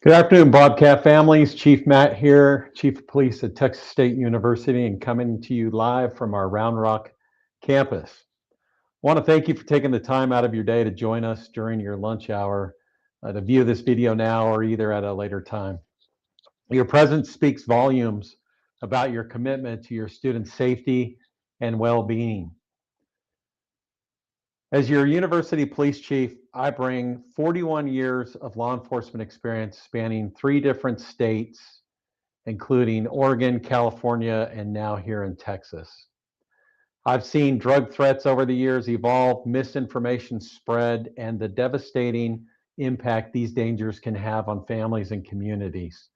Good afternoon, Bobcat families. Chief Matt here, Chief of Police at Texas State University, and coming to you live from our Round Rock campus. I want to thank you for taking the time out of your day to join us during your lunch hour to view this video now or either at a later time. Your presence speaks volumes about your commitment to your students' safety and well-being. As your university police chief, I bring 41 years of law enforcement experience spanning 3 different states, including Oregon, California, and now here in Texas. I've seen drug threats over the years evolve, misinformation spread, and the devastating impact these dangers can have on families and communities.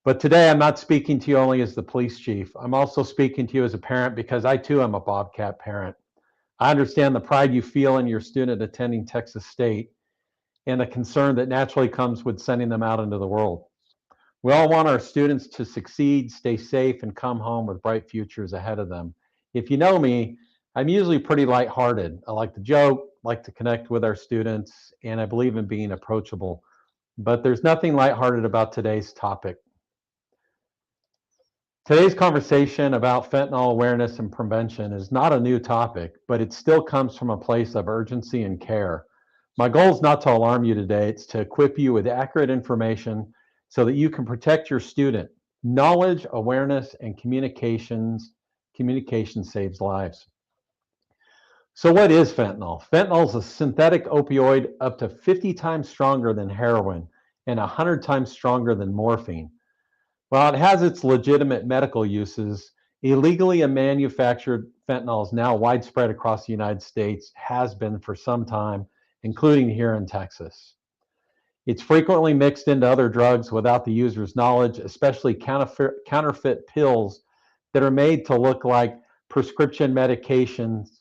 But today, I'm not speaking to you only as the police chief. I'm also speaking to you as a parent because I too am a Bobcat parent. I understand the pride you feel in your student attending Texas State and the concern that naturally comes with sending them out into the world. We all want our students to succeed, stay safe, and come home with bright futures ahead of them. If you know me, I'm usually pretty lighthearted. I like to joke, like to connect with our students, and I believe in being approachable. But there's nothing lighthearted about today's topic. Today's conversation about fentanyl awareness and prevention is not a new topic, but it still comes from a place of urgency and care. My goal is not to alarm you today, it's to equip you with accurate information so that you can protect your student. Knowledge, awareness, and communication saves lives. So what is fentanyl? Fentanyl is a synthetic opioid up to 50 times stronger than heroin and 100 times stronger than morphine. While it has its legitimate medical uses, illegally manufactured fentanyl is now widespread across the United States, has been for some time, including here in Texas. It's frequently mixed into other drugs without the user's knowledge, especially counterfeit pills that are made to look like prescription medications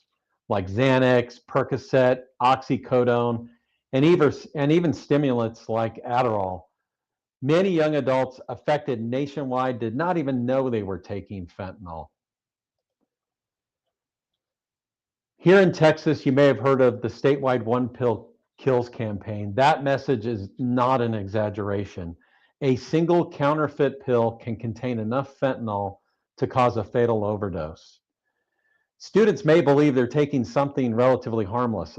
like Xanax, Percocet, oxycodone, and even stimulants like Adderall. Many young adults affected nationwide did not even know they were taking fentanyl. Here in Texas, you may have heard of the statewide One Pill Kills campaign. That message is not an exaggeration. A single counterfeit pill can contain enough fentanyl to cause a fatal overdose. Students may believe they're taking something relatively harmless,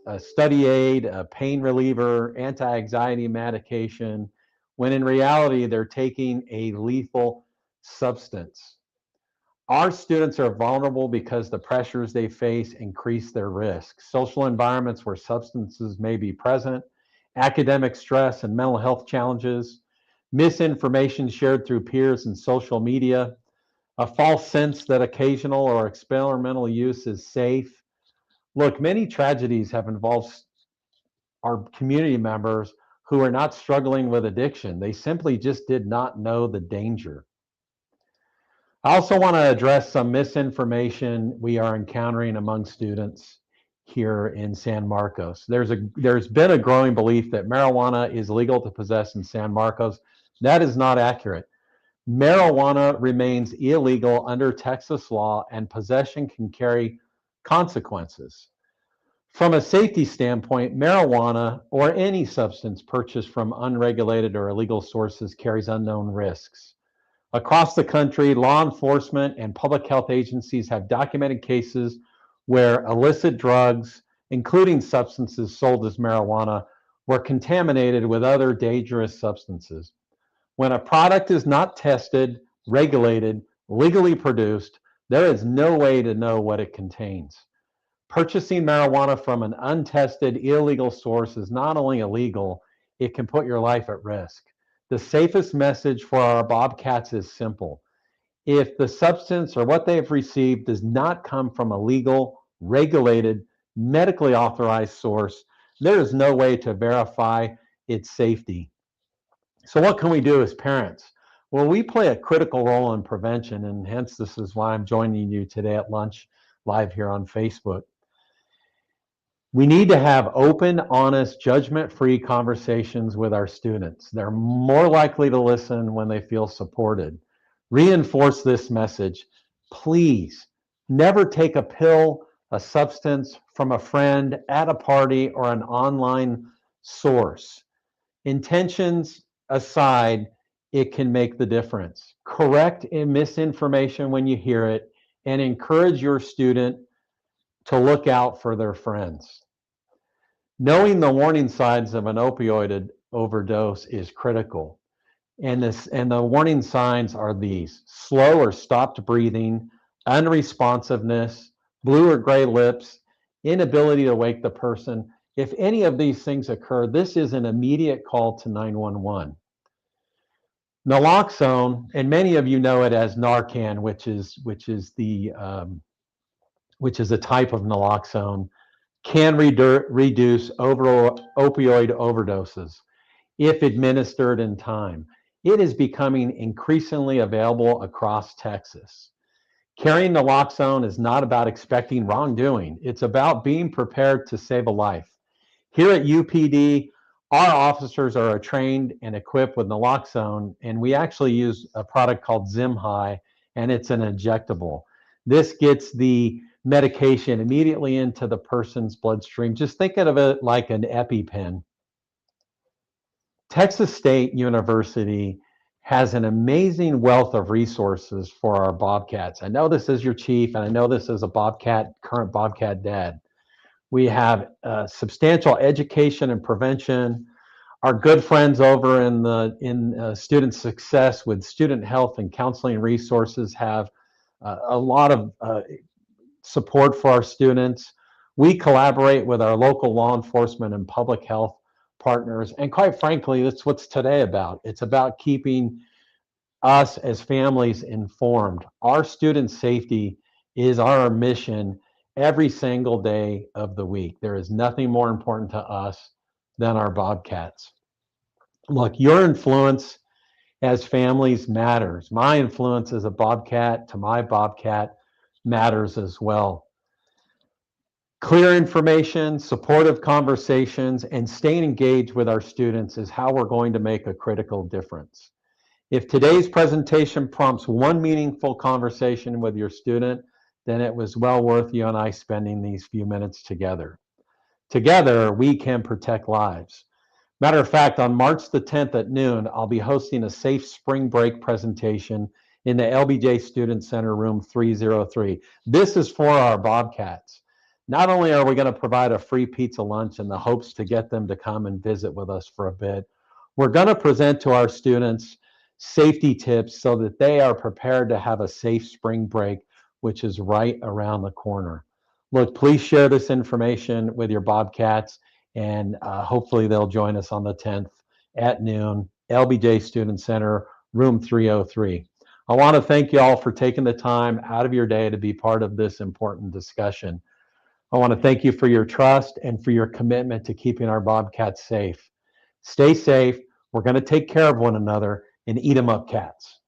a study aid, a pain reliever, anti-anxiety medication, when in reality, they're taking a lethal substance. Our students are vulnerable because the pressures they face increase their risk. Social environments where substances may be present, academic stress and mental health challenges, misinformation shared through peers and social media, a false sense that occasional or experimental use is safe. Look, many tragedies have involved our community members who are not struggling with addiction. They simply just did not know the danger. I also want to address some misinformation we are encountering among students here in San Marcos. There's been a growing belief that marijuana is legal to possess in San Marcos. That is not accurate. Marijuana remains illegal under Texas law, and possession can carry consequences. From a safety standpoint, marijuana or any substance purchased from unregulated or illegal sources carries unknown risks. Across the country, law enforcement and public health agencies have documented cases where illicit drugs, including substances sold as marijuana, were contaminated with other dangerous substances. When a product is not tested, regulated, legally produced, there is no way to know what it contains. Purchasing marijuana from an untested, illegal source is not only illegal, it can put your life at risk. The safest message for our Bobcats is simple. If the substance or what they've received does not come from a legal, regulated, medically authorized source, there is no way to verify its safety. So what can we do as parents? Well, we play a critical role in prevention, and hence this is why I'm joining you today at lunch live here on Facebook. We need to have open, honest, judgment-free conversations with our students. They're more likely to listen when they feel supported. Reinforce this message. Please never take a pill, a substance from a friend at a party or an online source. Intentions aside, it can make the difference. Correct misinformation when you hear it and encourage your student to look out for their friends. Knowing the warning signs of an opioid overdose is critical. And the warning signs are these: slow or stopped breathing, unresponsiveness, blue or gray lips, inability to wake the person. If any of these things occur, this is an immediate call to 911. Naloxone, and many of you know it as Narcan, which is a type of naloxone, can reduce overall opioid overdoses if administered in time. It is becoming increasingly available across Texas. Carrying naloxone is not about expecting wrongdoing. It's about being prepared to save a life. Here at UPD, our officers are trained and equipped with naloxone, and we actually use a product called Zimhigh, and it's an injectable. This gets the medication immediately into the person's bloodstream. Just think of it like an EpiPen. Texas State University has an amazing wealth of resources for our Bobcats. I know this is your chief, and I know this is a current Bobcat dad. We have substantial education and prevention. Our good friends over in student success with student health and counseling resources have a lot of support for our students. We collaborate with our local law enforcement and public health partners. And quite frankly, that's what's today about. It's about keeping us as families informed. Our student safety is our mission every single day of the week. There is nothing more important to us than our Bobcats. Look, your influence as families matters. My influence as a Bobcat to my Bobcat matters as well. Clear information, supportive conversations, and staying engaged with our students is how we're going to make a critical difference. If today's presentation prompts one meaningful conversation with your student, then it was well worth you and I spending these few minutes together. Together, we can protect lives. Matter of fact, on March the 10th at noon, I'll be hosting a safe spring break presentation in the LBJ Student Center, room 303. This is for our Bobcats. Not only are we going to provide a free pizza lunch in the hopes to get them to come and visit with us for a bit, we're going to present to our students safety tips so that they are prepared to have a safe spring break, which is right around the corner. Look, please share this information with your Bobcats, and hopefully they'll join us on the 10th at noon, LBJ Student Center, room 303. I want to thank you all for taking the time out of your day to be part of this important discussion. I want to thank you for your trust and for your commitment to keeping our Bobcats safe. Stay safe. We're going to take care of one another and eat 'em up, cats.